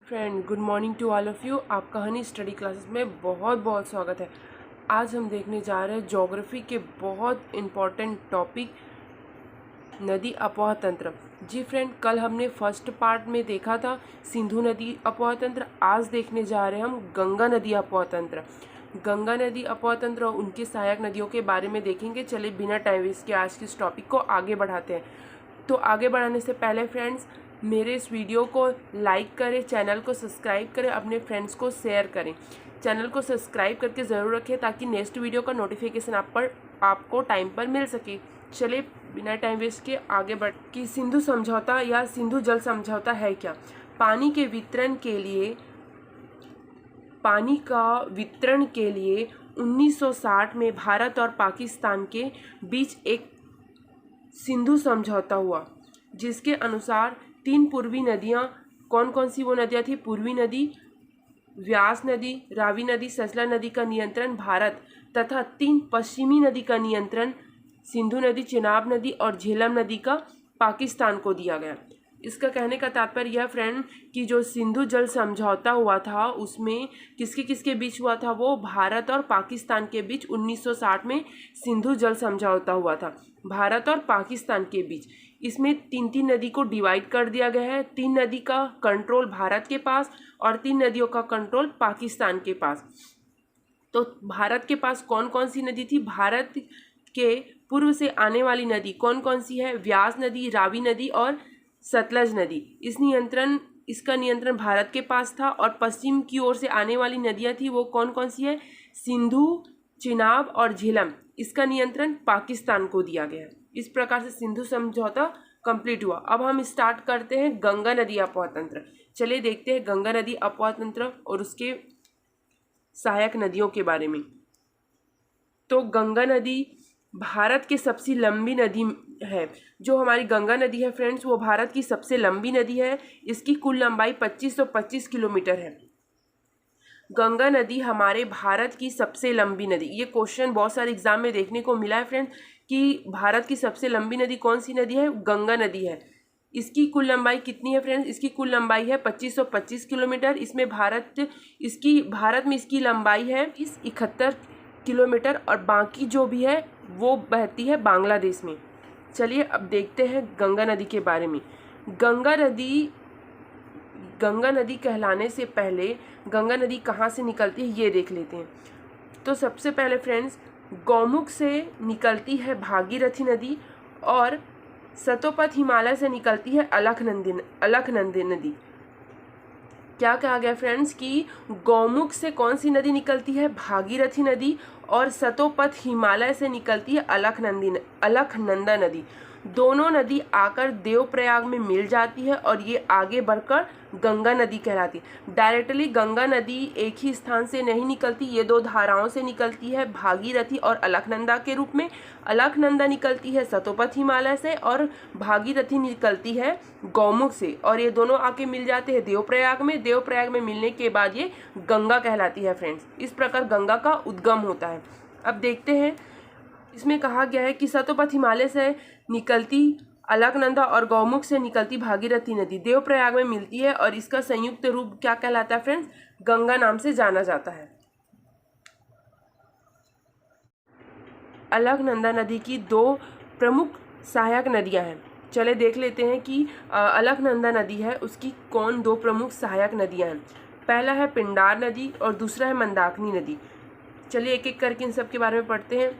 Friend, good morning to all of you. आपका honey study classes में बहुत बहुत स्वागत है। आज हम देखने जा रहे हैं ज्योग्राफी के बहुत इम्पॉर्टेंट टॉपिक नदी अपवाह तंत्र। जी फ्रेंड, कल हमने फर्स्ट पार्ट में देखा था सिंधु नदी अपवाह तंत्र। आज देखने जा रहे हैं हम गंगा नदी अपवाह तंत्र। गंगा नदी अपवाह तंत्र और उनकी सहायक नदियों के बारे में देखेंगे। चलिए बिना टाइम वेस्ट के आज के इस टॉपिक को आगे बढ़ाते हैं। तो आगे बढ़ाने से पहले फ्रेंड्स, मेरे इस वीडियो को लाइक करें, चैनल को सब्सक्राइब करें, अपने फ्रेंड्स को शेयर करें। चैनल को सब्सक्राइब करके ज़रूर रखें ताकि नेक्स्ट वीडियो का नोटिफिकेशन आपको टाइम पर मिल सके। चलिए बिना टाइम वेस्ट के आगे बढ़ कि सिंधु समझौता या सिंधु जल समझौता है क्या। पानी का वितरण के लिए 1960 में भारत और पाकिस्तान के बीच एक सिंधु समझौता हुआ, जिसके अनुसार 3 पूर्वी नदियाँ, कौन कौन सी वो नदियाँ थी? पूर्वी नदी, व्यास नदी, रावी नदी, सतलज नदी का नियंत्रण भारत तथा 3 पश्चिमी नदी का नियंत्रण सिंधु नदी, चिनाब नदी और झेलम नदी का पाकिस्तान को दिया गया। इसका कहने का तात्पर्य यह फ्रेंड कि जो सिंधु जल समझौता हुआ था उसमें किसके किसके बीच हुआ था? वो भारत और पाकिस्तान के बीच 1960 में सिंधु जल समझौता हुआ था, भारत और पाकिस्तान के बीच। इसमें 3 नदी को डिवाइड कर दिया गया है। 3 नदी का कंट्रोल भारत के पास और 3 नदियों का कंट्रोल पाकिस्तान के पास। तो भारत के पास कौन कौन सी नदी थी? भारत के पूर्व से आने वाली नदी कौन कौन सी है? व्यास नदी, रावी नदी और सतलज नदी। इसका नियंत्रण भारत के पास था। और पश्चिम की ओर से आने वाली नदियां थी वो कौन कौन सी है? सिंधु, चिनाब और झेलम। इसका नियंत्रण पाकिस्तान को दिया गया है। इस प्रकार से सिंधु समझौता कंप्लीट हुआ। अब हम स्टार्ट करते हैं गंगा नदी अपवाह तंत्र। चलिए देखते हैं गंगा नदी अपवाह तंत्र और उसके सहायक नदियों के बारे में। तो गंगा नदी भारत की सबसे लंबी नदी है। जो हमारी गंगा नदी है फ्रेंड्स, वो भारत की सबसे लंबी नदी है। इसकी कुल लंबाई 2525 किलोमीटर है। गंगा नदी हमारे भारत की सबसे लंबी नदी, ये क्वेश्चन बहुत सारे एग्जाम में देखने को मिला है फ्रेंड्स कि भारत की सबसे लंबी नदी कौन सी नदी है? गंगा नदी है। इसकी कुल लंबाई कितनी है फ्रेंड्स? इसकी कुल लंबाई है 2525 किलोमीटर। भारत में इसकी लंबाई है 71 किलोमीटर और बाकी जो भी है वो बहती है बांग्लादेश में। चलिए अब देखते हैं गंगा नदी के बारे में। गंगा नदी कहलाने से पहले गंगा नदी कहाँ से निकलती है ये देख लेते हैं। तो सबसे पहले फ्रेंड्स, गौमुख से निकलती है भागीरथी नदी और सतोपथ हिमालय से निकलती है अलकनंदा नदी। क्या कहा गया फ्रेंड्स कि गौमुख से कौन सी नदी निकलती है? भागीरथी नदी। और सतोपथ हिमालय से निकलती है अलकनंदा नदी। दोनों नदी आकर देवप्रयाग में मिल जाती है और ये आगे बढ़कर गंगा नदी कहलाती है। डायरेक्टली गंगा नदी एक ही स्थान से नहीं निकलती, ये 2 धाराओं से निकलती है, भागीरथी और अलकनंदा के रूप में। अलकनंदा निकलती है सतोपथ हिमालय से और भागीरथी निकलती है गौमुख से, और ये दोनों आके मिल जाते हैं देवप्रयाग में। देवप्रयाग में मिलने के बाद ये गंगा कहलाती है फ्रेंड्स। इस प्रकार गंगा का उद्गम होता है। अब देखते हैं, इसमें कहा गया है कि सतोपथ हिमालय से निकलती अलकनंदा और गौमुख से निकलती भागीरथी नदी देवप्रयाग में मिलती है और इसका संयुक्त रूप क्या कहलाता है फ्रेंड्स? गंगा नाम से जाना जाता है। अलकनंदा नदी की 2 प्रमुख सहायक नदियां हैं। चले देख लेते हैं कि अलकनंदा नदी है उसकी कौन 2 प्रमुख सहायक नदियां हैं। पहला है पिंडार नदी और दूसरा है मंदाकिनी नदी। चलिए एक एक करके इन सब के बारे में पढ़ते हैं।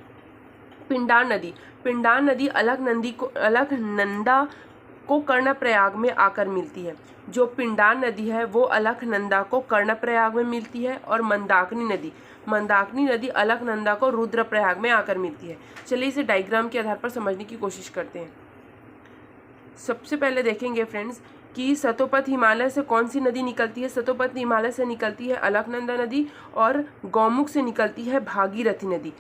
पिंडार नदी अलकनंदा को कर्णप्रयाग में आकर मिलती है। जो पिंडार नदी है वो अलकनंदा को कर्णप्रयाग में मिलती है और मंदाकिनी नदी अलकनंदा को रुद्रप्रयाग में आकर मिलती है। चलिए इसे डायग्राम के आधार पर समझने की कोशिश करते हैं। सबसे पहले देखेंगे फ्रेंड्स कि सतोपथ हिमालय से कौन सी नदी निकलती है। सतोपथ हिमालय से निकलती है अलकनंदा नदी और गौमुख से निकलती है भागीरथी नदी।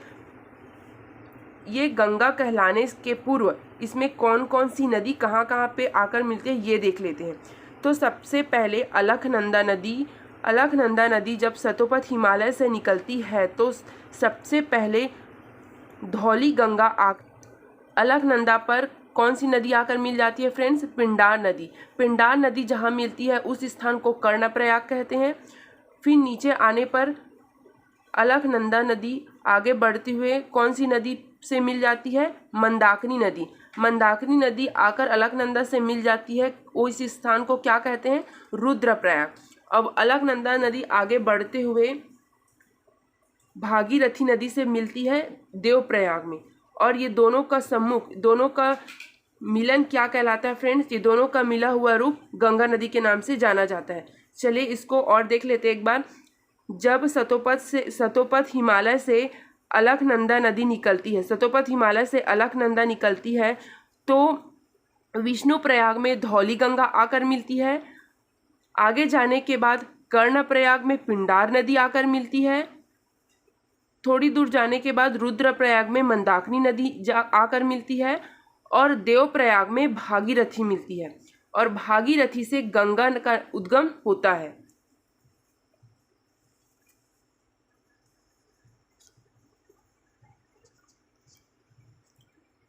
ये गंगा कहलाने के पूर्व इसमें कौन कौन सी नदी कहाँ कहाँ पे आकर मिलती है ये देख लेते हैं। तो सबसे पहले अलकनंदा नदी जब सतोपथ हिमालय से निकलती है तो सबसे पहले धौली गंगा अलकनंदा पर कौन सी नदी आकर मिल जाती है फ्रेंड्स? पिंडार नदी। पिंडार नदी जहाँ मिलती है उस स्थान को कर्णप्रयाग कहते हैं। फिर नीचे आने पर अलकनंदा नदी आगे बढ़ते हुए कौन सी नदी से मिल जाती है? मंदाकिनी नदी। मंदाकिनी नदी आकर अलकनंदा से मिल जाती है, उस स्थान को क्या कहते हैं? रुद्रप्रयाग। अब अलकनंदा नदी आगे बढ़ते हुए भागीरथी नदी से मिलती है देवप्रयाग में, और ये दोनों का सम्मुख, दोनों का मिलन क्या कहलाता है फ्रेंड्स? ये दोनों का मिला हुआ रूप गंगा नदी के नाम से जाना जाता है। चलिए इसको और देख लेते एक बार। जब सतोपथ हिमालय से अलकनंदा नदी निकलती है, सतोपथ हिमालय से अलकनंदा निकलती है, तो विष्णुप्रयाग में धौली गंगा आकर मिलती है। आगे जाने के बाद कर्णप्रयाग में पिंडार नदी आकर मिलती है। थोड़ी दूर जाने के बाद रुद्रप्रयाग में मंदाकिनी नदी आकर मिलती है, और देवप्रयाग में भागीरथी मिलती है, और भागीरथी से गंगा का उद्गम होता है।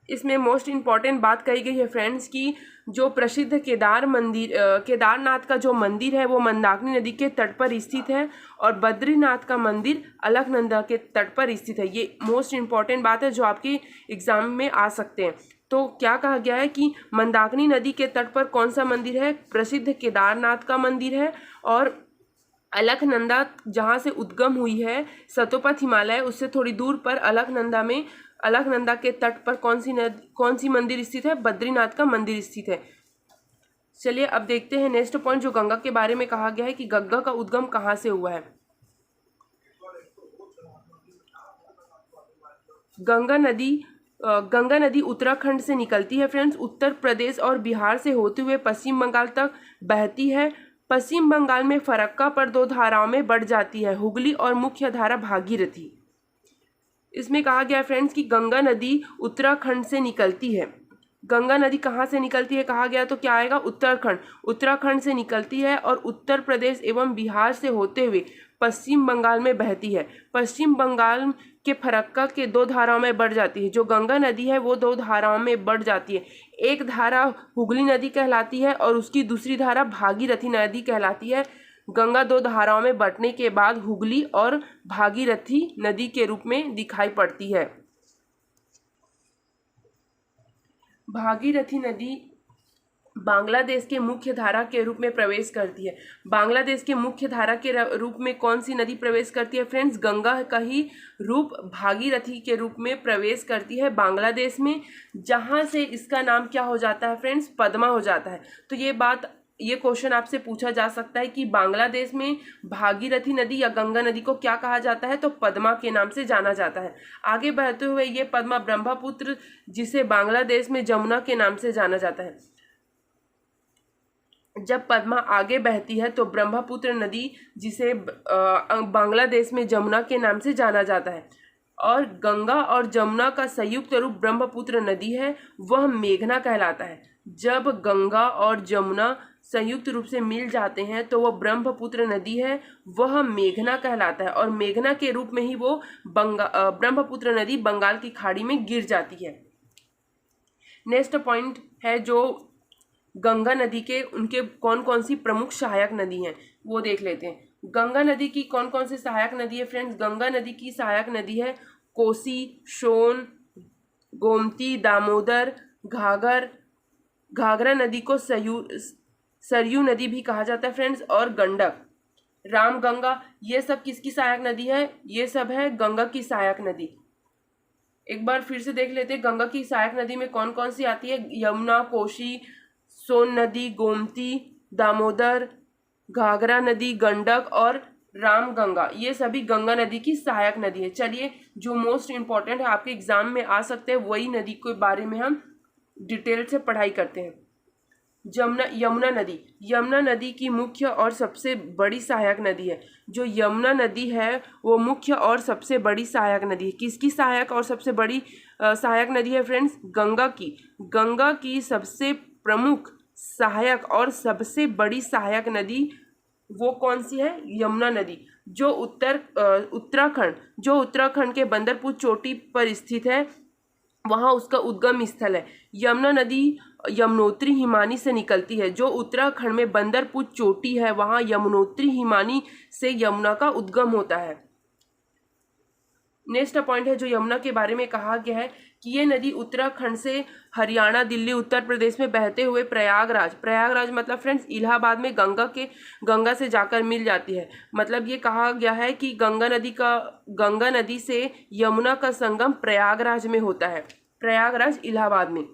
इसमें मोस्ट इम्पॉर्टेंट बात कही गई है फ्रेंड्स कि जो प्रसिद्ध केदारनाथ का जो मंदिर है वो मंदाकिनी नदी के तट पर स्थित है, और बद्रीनाथ का मंदिर अलकनंदा के तट पर स्थित है। ये मोस्ट इम्पॉर्टेंट बात है जो आपके एग्जाम में आ सकते हैं। तो क्या कहा गया है कि मंदाकिनी नदी के तट पर कौन सा मंदिर है? प्रसिद्ध केदारनाथ का मंदिर है, और अलकनंदा जहाँ से उद्गम हुई है सतोपथ हिमालय, उससे थोड़ी दूर पर अलकनंदा के तट पर कौन सी मंदिर स्थित है? बद्रीनाथ का मंदिर स्थित है। चलिए अब देखते हैं नेक्स्ट पॉइंट जो गंगा के बारे में कहा गया है कि गंगा का उद्गम कहाँ से हुआ है। गंगा नदी उत्तराखंड से निकलती है फ्रेंड्स, उत्तर प्रदेश और बिहार से होते हुए पश्चिम बंगाल तक बहती है। पश्चिम बंगाल में फरक्का पर दो धाराओं में बढ़ जाती है, हुगली और मुख्य धारा भागीरथी। इसमें कहा गया फ्रेंड्स कि गंगा नदी उत्तराखंड से निकलती है। गंगा नदी कहाँ से निकलती है कहा गया, तो क्या आएगा? उत्तराखंड से निकलती है और उत्तर प्रदेश एवं बिहार से होते हुए पश्चिम बंगाल में बहती है। पश्चिम बंगाल के फरक्का के दो धाराओं में बढ़ जाती है। जो गंगा नदी है वो दो धाराओं में बढ़ जाती है। एक धारा हुगली नदी कहलाती है और उसकी दूसरी धारा भागीरथी नदी कहलाती है। गंगा दो धाराओं में बंटने के बाद हुगली और भागीरथी नदी के रूप में दिखाई पड़ती है। भागीरथी नदी बांग्लादेश के मुख्य धारा के रूप में प्रवेश करती है। बांग्लादेश के मुख्य धारा के रूप में कौन सी नदी प्रवेश करती है फ्रेंड्स? गंगा का ही रूप भागीरथी के रूप में प्रवेश करती है बांग्लादेश में, जहां से इसका नाम क्या हो जाता है फ्रेंड्स? पद्मा हो जाता है। तो ये क्वेश्चन आपसे पूछा जा सकता है कि बांग्लादेश में भागीरथी नदी या गंगा नदी को क्या कहा जाता है? तो पद्मा के नाम से जाना जाता है। आगे बढ़ते हुए ये पद्मा ब्रह्मपुत्र, जिसे बांग्लादेश में जमुना के नाम से जाना जाता है। जब पद्मा आगे बहती है तो ब्रह्मपुत्र नदी, जिसे बांग्लादेश में जमुना के नाम से जाना जाता है, और गंगा और जमुना का संयुक्त रूप ब्रह्मपुत्र नदी है, वह मेघना कहलाता है। जब गंगा और जमुना संयुक्त रूप से मिल जाते हैं तो वह ब्रह्मपुत्र नदी है, वह मेघना कहलाता है, और मेघना के रूप में ही वो ब्रह्मपुत्र नदी बंगाल की खाड़ी में गिर जाती है। नेक्स्ट पॉइंट है जो गंगा नदी के उनके कौन कौन सी प्रमुख सहायक नदी हैं वो देख लेते हैं। गंगा नदी की कौन कौन सी सहायक नदी है फ्रेंड्स? गंगा नदी की सहायक नदी है कोसी, सोन, गोमती, दामोदर, घाघरा नदी को सरयू नदी भी कहा जाता है फ्रेंड्स, और गंडक, रामगंगा, ये सब किसकी सहायक नदी है? ये सब है गंगा की सहायक नदी। एक बार फिर से देख लेते हैं गंगा की सहायक नदी में कौन कौन सी आती है। यमुना, कोसी, सोन नदी, गोमती, दामोदर, घाघरा नदी, गंडक और रामगंगा, ये सभी गंगा नदी की सहायक नदी है। चलिए जो मोस्ट इम्पॉर्टेंट है आपके एग्जाम में आ सकते हैं वही नदी के बारे में हम डिटेल से पढ़ाई करते हैं। यमुना नदी की मुख्य और सबसे बड़ी सहायक नदी है। जो यमुना नदी है वो मुख्य और सबसे बड़ी सहायक नदी है। किसकी सहायक और सबसे बड़ी सहायक नदी है फ्रेंड्स? गंगा की सबसे प्रमुख सहायक और सबसे बड़ी सहायक नदी वो कौन सी है? यमुना नदी, जो उत्तराखंड के बंदरपुर चोटी पर स्थित है, वहाँ उसका उद्गम स्थल है। यमुना नदी यमुनोत्री हिमानी से निकलती है। जो उत्तराखंड में बंदरपुर चोटी है वहाँ यमुनोत्री हिमानी से यमुना का उद्गम होता है। नेक्स्ट पॉइंट है जो यमुना के बारे में कहा गया है कि ये नदी उत्तराखंड से हरियाणा, दिल्ली, उत्तर प्रदेश में बहते हुए प्रयागराज मतलब फ्रेंड्स इलाहाबाद में गंगा से जाकर मिल जाती है। मतलब ये कहा गया है कि गंगा नदी से यमुना का संगम प्रयागराज में होता है, प्रयागराज इलाहाबाद में।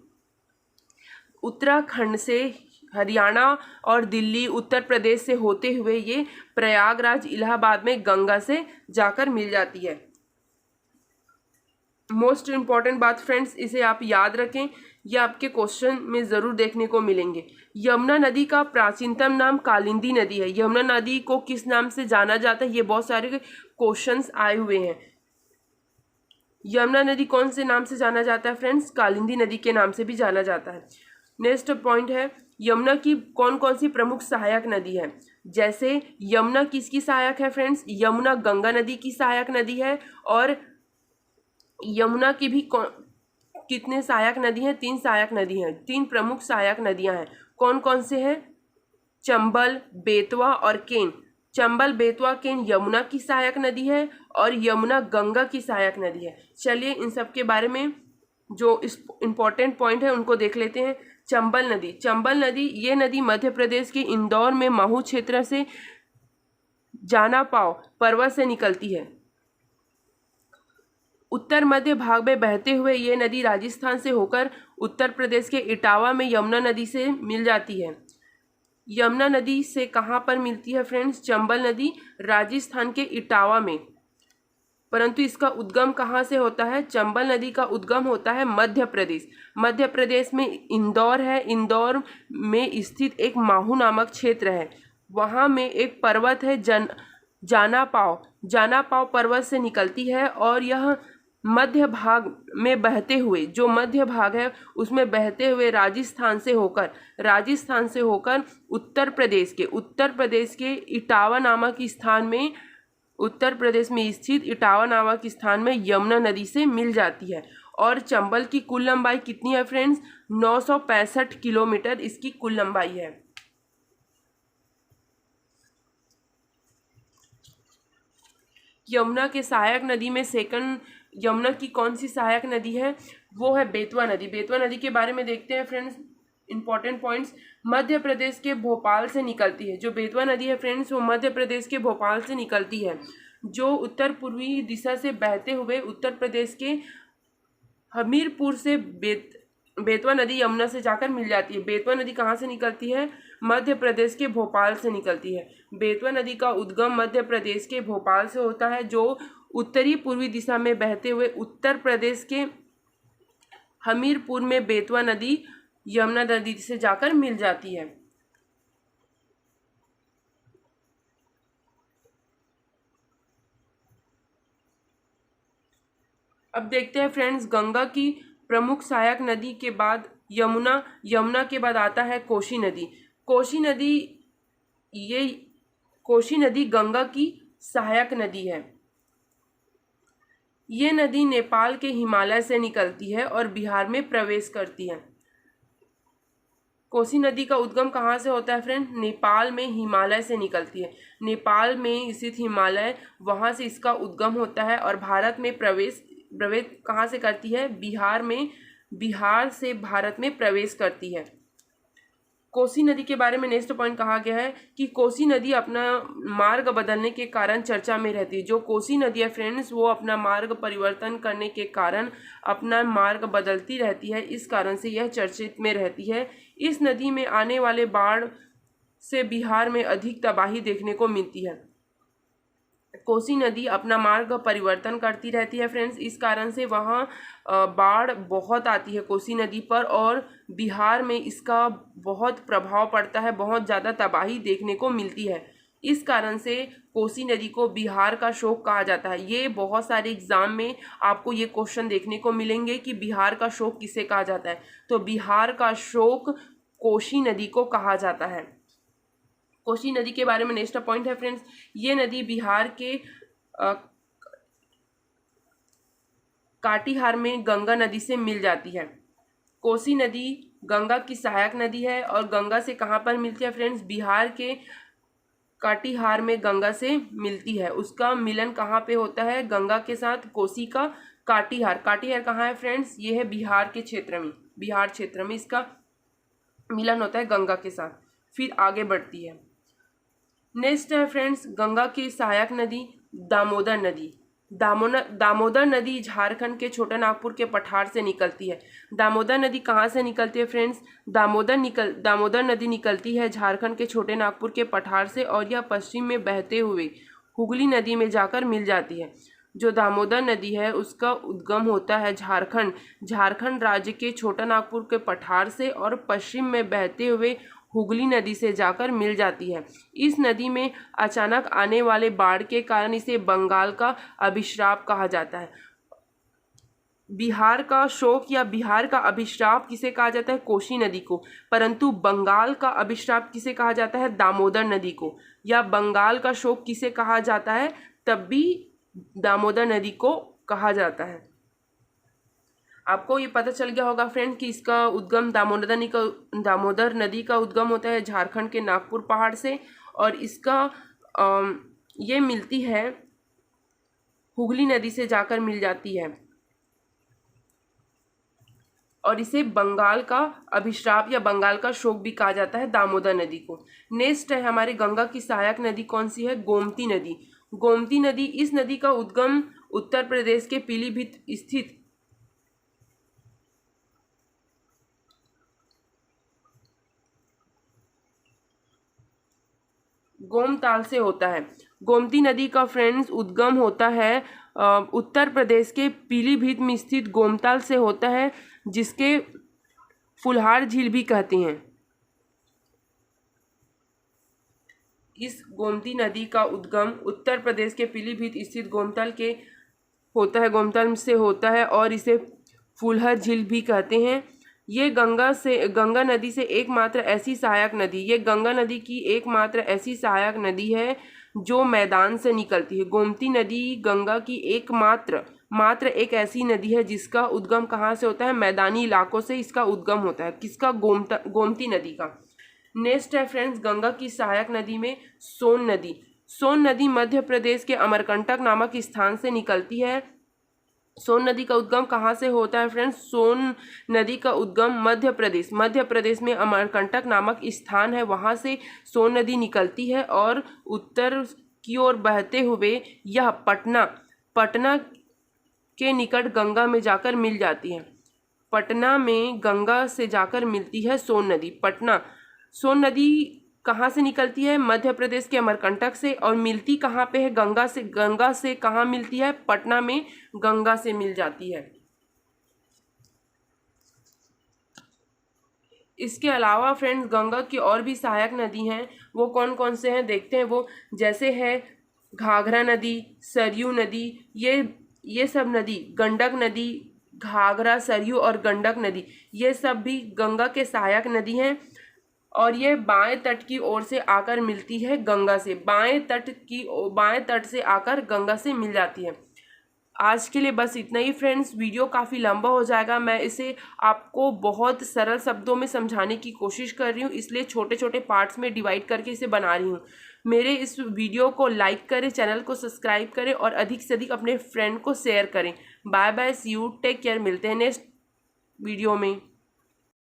उत्तराखंड से हरियाणा और दिल्ली, उत्तर प्रदेश से होते हुए ये प्रयागराज इलाहाबाद में गंगा से जाकर मिल जाती है। मोस्ट इम्पॉर्टेंट बात फ्रेंड्स, इसे आप याद रखें, यह आपके क्वेश्चन में ज़रूर देखने को मिलेंगे। यमुना नदी का प्राचीनतम नाम कालिंदी नदी है। यमुना नदी को किस नाम से जाना जाता है, ये बहुत सारे क्वेश्चंस आए हुए हैं। यमुना नदी कौन से नाम से जाना जाता है फ्रेंड्स? कालिंदी नदी के नाम से भी जाना जाता है। नेक्स्ट पॉइंट है यमुना की कौन कौन सी प्रमुख सहायक नदी है। जैसे यमुना किसकी सहायक है फ्रेंड्स? यमुना गंगा नदी की सहायक नदी है। और यमुना की भी कितने सहायक नदी हैं? 3 सहायक नदी हैं, 3 प्रमुख सहायक नदियां हैं। कौन कौन से हैं? चंबल, बेतवा और केन। चंबल, बेतवा, केन यमुना की सहायक नदी है और यमुना गंगा की सहायक नदी है। चलिए इन सब के बारे में जो इम्पोर्टेंट पॉइंट है उनको देख लेते हैं। चंबल नदी ये नदी मध्य प्रदेश के इंदौर में महू क्षेत्र से जानापाव पर्वत से निकलती है। उत्तर मध्य भाग में बहते हुए ये नदी राजस्थान से होकर उत्तर प्रदेश के इटावा में यमुना नदी से मिल जाती है। यमुना नदी से कहाँ पर मिलती है फ्रेंड्स? चंबल नदी राजस्थान के इटावा में। परंतु इसका उद्गम कहाँ से होता है? चंबल नदी का उद्गम होता है मध्य प्रदेश में इंदौर है। इंदौर में स्थित एक माहू नामक क्षेत्र है, वहाँ में एक पर्वत है जानापाव पर्वत से निकलती है और यह मध्य भाग में बहते हुए, जो मध्य भाग है उसमें बहते हुए राजस्थान से होकर उत्तर प्रदेश के इटावा नामक स्थान में, उत्तर प्रदेश में स्थित इटावा नामक स्थान में यमुना नदी से मिल जाती है। और चंबल की कुल लंबाई कितनी है फ्रेंड्स? 965 किलोमीटर इसकी कुल लंबाई है। यमुना के सहायक नदी में सेकंड यमुना की कौन सी सहायक नदी है? वो है बेतवा नदी। बेतवा नदी के बारे में देखते हैं friends, important points. Madhya Pradesh के भोपाल से निकलती है। जो बेतवा नदी है फ्रेंड्स वो मध्य प्रदेश के भोपाल से निकलती है, जो उत्तर पूर्वी दिशा से बहते हुए उत्तर प्रदेश के हमीरपुर से बेतवा नदी यमुना से जाकर मिल जाती है। बेतवा नदी कहाँ से निकलती है? मध्य प्रदेश के भोपाल से निकलती है। बेतवा नदी का उद्गम मध्य प्रदेश के भोपाल से होता है, जो उत्तरी पूर्वी दिशा में बहते हुए उत्तर प्रदेश के हमीरपुर में बेतवा नदी यमुना नदी से जाकर मिल जाती है। अब देखते हैं फ्रेंड्स, गंगा की प्रमुख सहायक नदी के बाद यमुना के बाद आता है कोसी नदी। कोसी नदी गंगा की सहायक नदी है। ये नदी नेपाल के हिमालय से निकलती है और बिहार में प्रवेश करती है। कोसी नदी का उद्गम कहाँ से होता है फ्रेंड? नेपाल में हिमालय से निकलती है। नेपाल में स्थित हिमालय, वहाँ से इसका उद्गम होता है और भारत में प्रवेश कहाँ से करती है? बिहार से भारत में प्रवेश करती है। कोसी नदी के बारे में नेक्स्ट पॉइंट कहा गया है कि कोसी नदी अपना मार्ग बदलने के कारण चर्चा में रहती है। जो कोसी नदी है फ्रेंड्स वो अपना मार्ग परिवर्तन करने के कारण अपना मार्ग बदलती रहती है, इस कारण से यह चर्चित में रहती है। इस नदी में आने वाले बाढ़ से बिहार में अधिक तबाही देखने को मिलती है। कोसी नदी अपना मार्ग परिवर्तन करती रहती है फ्रेंड्स, इस कारण से वहाँ बाढ़ बहुत आती है कोसी नदी पर और बिहार में इसका बहुत प्रभाव पड़ता है, बहुत ज़्यादा तबाही देखने को मिलती है। इस कारण से कोसी नदी को बिहार का शोक कहा जाता है। ये बहुत सारे एग्जाम में आपको ये क्वेश्चन देखने को मिलेंगे कि बिहार का शोक किसे कहा जाता है, तो बिहार का शोक कोसी नदी को कहा जाता है। कोसी नदी के बारे में नेक्स्ट पॉइंट है फ्रेंड्स, ये नदी बिहार के काटीहार में गंगा नदी से मिल जाती है। कोसी नदी गंगा की सहायक नदी है और गंगा से कहाँ पर मिलती है फ्रेंड्स? बिहार के काटीहार में गंगा से मिलती है। उसका मिलन कहाँ पे होता है गंगा के साथ? कोसी का काटीहार। काटीहार कहाँ है फ्रेंड्स? ये है बिहार के क्षेत्र में, बिहार क्षेत्र में इसका मिलन होता है गंगा के साथ। फिर आगे बढ़ती है। नेक्स्ट है फ्रेंड्स गंगा की सहायक नदी दामोदर नदी। दामोदर नदी झारखंड के छोटा नागपुर के पठार से निकलती है। दामोदर नदी कहाँ से निकलती है फ्रेंड्स? दामोदर नदी निकलती है झारखंड के छोटे नागपुर के पठार से और यह पश्चिम में बहते हुए हुगली नदी में जाकर मिल जाती है। जो दामोदर नदी है उसका उद्गम होता है झारखंड राज्य के छोटा नागपुर के पठार से और पश्चिम में बहते हुए हुगली नदी से जाकर मिल जाती है। इस नदी में अचानक आने वाले बाढ़ के कारण इसे बंगाल का अभिशाप कहा जाता है। बिहार का शोक या बिहार का अभिशाप किसे कहा जाता है? कोसी नदी को। परंतु बंगाल का अभिशाप किसे कहा जाता है? दामोदर नदी को। या बंगाल का शोक किसे कहा जाता है? तब भी दामोदर नदी को कहा जाता है। आपको ये पता चल गया होगा फ्रेंड कि इसका उद्गम दामोदर नदी का उद्गम होता है झारखंड के नागपुर पहाड़ से और इसका ये मिलती है हुगली नदी से जाकर मिल जाती है और इसे बंगाल का अभिशाप या बंगाल का शोक भी कहा जाता है दामोदर नदी को। नेक्स्ट है हमारे गंगा की सहायक नदी कौन सी है? गोमती नदी। गोमती नदी, इस नदी का उद्गम उत्तर प्रदेश के पीलीभीत स्थित गोमताल से होता है। गोमती नदी का फ्रेंड्स उद्गम होता है उत्तर प्रदेश के पीलीभीत में स्थित गोमताल से होता है, जिसके फुलहार झील भी कहते हैं। इस गोमती नदी का उद्गम उत्तर प्रदेश के पीलीभीत स्थित गोमताल से होता है और इसे फुलहर झील भी कहते हैं। ये गंगा नदी से एकमात्र ऐसी सहायक नदी, ये गंगा नदी की एकमात्र ऐसी सहायक नदी है जो मैदान से निकलती है। गोमती नदी गंगा की मात्र एक ऐसी नदी है जिसका उद्गम कहाँ से होता है? मैदानी इलाकों से इसका उद्गम होता है। किसका? गोमती नदी का। नेक्स्ट है फ्रेंड्स गंगा की सहायक नदी में सोन नदी। सोन नदी मध्य प्रदेश के अमरकंटक नामक स्थान से निकलती है। सोन नदी का उद्गम कहाँ से होता है फ्रेंड्स? सोन नदी का उद्गम मध्य प्रदेश में अमरकंटक नामक स्थान है, वहाँ से सोन नदी निकलती है और उत्तर की ओर बहते हुए यह पटना के निकट गंगा में जाकर मिल जाती है। पटना में गंगा से जाकर मिलती है सोन नदी। सोन नदी कहाँ से निकलती है? मध्य प्रदेश के अमरकंटक से और मिलती कहाँ पे है? गंगा से कहाँ मिलती है? पटना में गंगा से मिल जाती है। इसके अलावा फ्रेंड्स गंगा की और भी सहायक नदी हैं, वो कौन कौन से हैं देखते हैं। वो जैसे है घाघरा नदी, सरयू नदी, ये सब नदी, गंडक नदी, घाघरा, सरयू और गंडक नदी, ये सब भी गंगा के सहायक नदी हैं और ये बाएं तट की ओर से आकर मिलती है गंगा से। बाएं तट से आकर गंगा से मिल जाती है। आज के लिए बस इतना ही फ्रेंड्स। वीडियो काफ़ी लंबा हो जाएगा, मैं इसे आपको बहुत सरल शब्दों में समझाने की कोशिश कर रही हूँ, इसलिए छोटे छोटे पार्ट्स में डिवाइड करके इसे बना रही हूँ। मेरे इस वीडियो को लाइक करें, चैनल को सब्सक्राइब करें और अधिक से अधिक अपने फ्रेंड को शेयर करें। Bye bye, see you, take care. मिलते हैं नेक्स्ट वीडियो में।